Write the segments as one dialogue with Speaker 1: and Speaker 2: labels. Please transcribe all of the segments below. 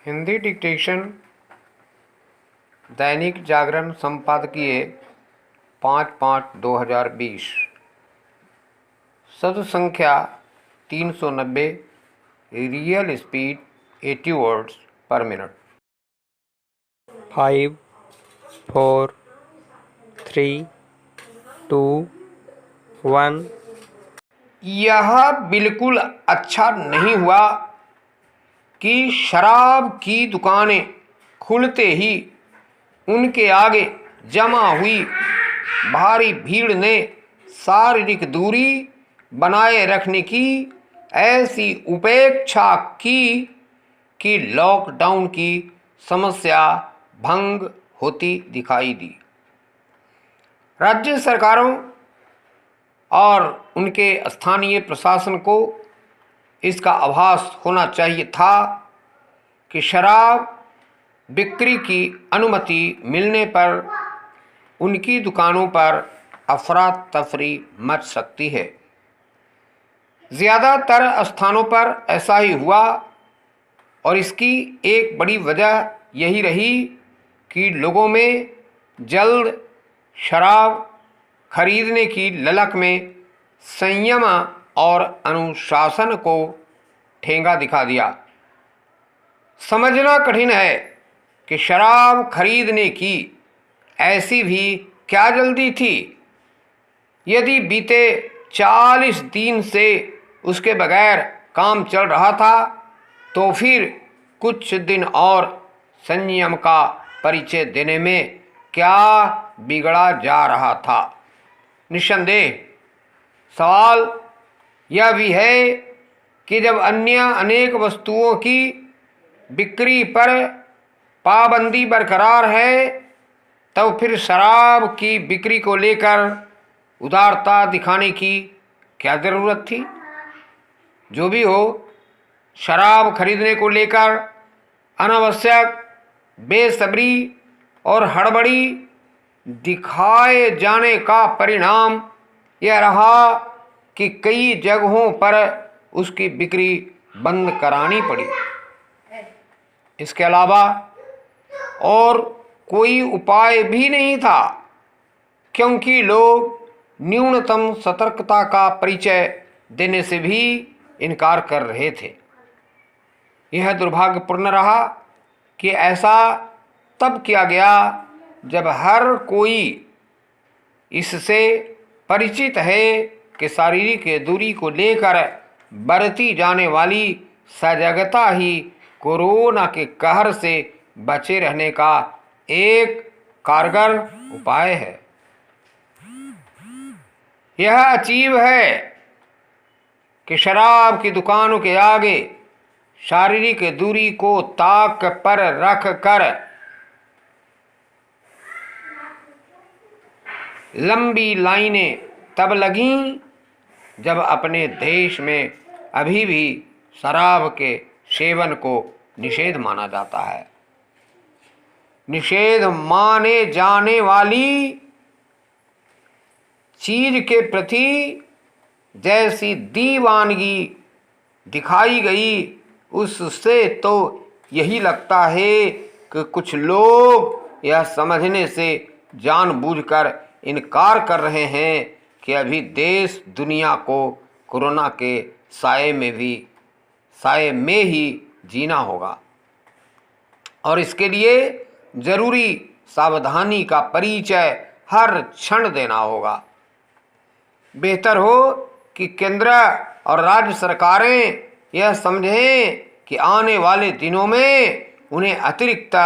Speaker 1: Hindi dictation Dainik Jagran संपादकीय 5/5/2020 सद संख्या 390 रियल स्पीड 80 वर्ड्स पर मिनट।
Speaker 2: 5 4 3 2 1।
Speaker 1: यह बिल्कुल अच्छा नहीं हुआ कि शराब की दुकानें खुलते ही उनके आगे जमा हुई भारी भीड़ ने शारीरिक दूरी बनाए रखने की ऐसी उपेक्षा की कि लॉकडाउन की समस्या भंग होती दिखाई दी। राज्य सरकारों और उनके स्थानीय प्रशासन को इसका आभास होना चाहिए था कि शराब बिक्री की अनुमति मिलने पर उनकी दुकानों पर अफरा तफरी मच सकती है। ज़्यादातर स्थानों पर ऐसा ही हुआ और इसकी एक बड़ी वजह यही रही कि लोगों में जल्द शराब खरीदने की ललक में संयम और अनुशासन को ठेंगा दिखा दिया। समझना कठिन है कि शराब खरीदने की ऐसी भी क्या जल्दी थी। यदि बीते 40 दिन से उसके बगैर काम चल रहा था तो फिर कुछ दिन और संयम का परिचय देने में क्या बिगड़ा जा रहा था। निस्संदेह सवाल यह भी है कि जब अन्य अनेक वस्तुओं की बिक्री पर पाबंदी बरकरार है तब फिर शराब की बिक्री को लेकर उदारता दिखाने की क्या ज़रूरत थी। जो भी हो, शराब खरीदने को लेकर अनावश्यक बेसब्री और हड़बड़ी दिखाए जाने का परिणाम यह रहा कि कई जगहों पर उसकी बिक्री बंद करानी पड़ी। इसके अलावा और कोई उपाय भी नहीं था, क्योंकि लोग न्यूनतम सतर्कता का परिचय देने से भी इनकार कर रहे थे। यह दुर्भाग्यपूर्ण रहा कि ऐसा तब किया गया जब हर कोई इससे परिचित है कि शारीरिक दूरी को लेकर बरती जाने वाली सजगता ही कोरोना के कहर से बचे रहने का एक कारगर उपाय है। यह अजीब है कि शराब की दुकानों के आगे शारीरिक दूरी को ताक पर रख कर लंबी लाइनें तब लगीं जब अपने देश में अभी भी शराब के सेवन को निषेध माना जाता है। निषेध माने जाने वाली चीज के प्रति जैसी दीवानगी दिखाई गई, उससे तो यही लगता है कि कुछ लोग यह समझने से जानबूझकर इनकार कर रहे हैं कि अभी देश दुनिया को कोरोना के साए में ही जीना होगा और इसके लिए जरूरी सावधानी का परिचय हर क्षण देना होगा। बेहतर हो कि केंद्र और राज्य सरकारें यह समझें कि आने वाले दिनों में उन्हें अतिरिक्त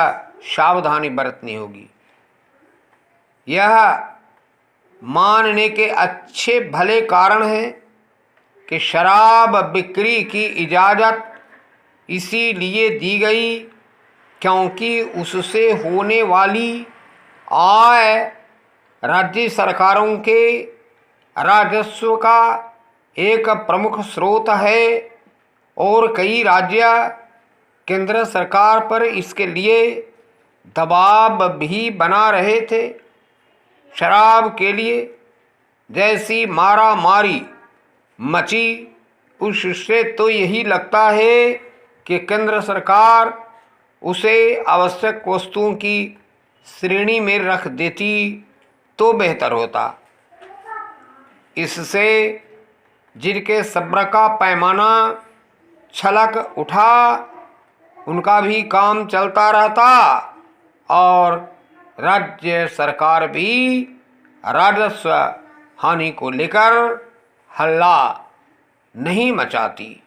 Speaker 1: सावधानी बरतनी होगी। यह मानने के अच्छे भले कारण हैं कि शराब बिक्री की इजाज़त इसीलिए दी गई क्योंकि उससे होने वाली आय राज्य सरकारों के राजस्व का एक प्रमुख स्रोत है और कई राज्य केंद्र सरकार पर इसके लिए दबाव भी बना रहे थे। शराब के लिए जैसी मारा मारी मची, उससे तो यही लगता है कि केंद्र सरकार उसे आवश्यक वस्तुओं की श्रेणी में रख देती तो बेहतर होता। इससे जिनके सब्र का पैमाना छलक उठा उनका भी काम चलता रहता और राज्य सरकार भी राजस्व हानि को लेकर हल्ला नहीं मचाती।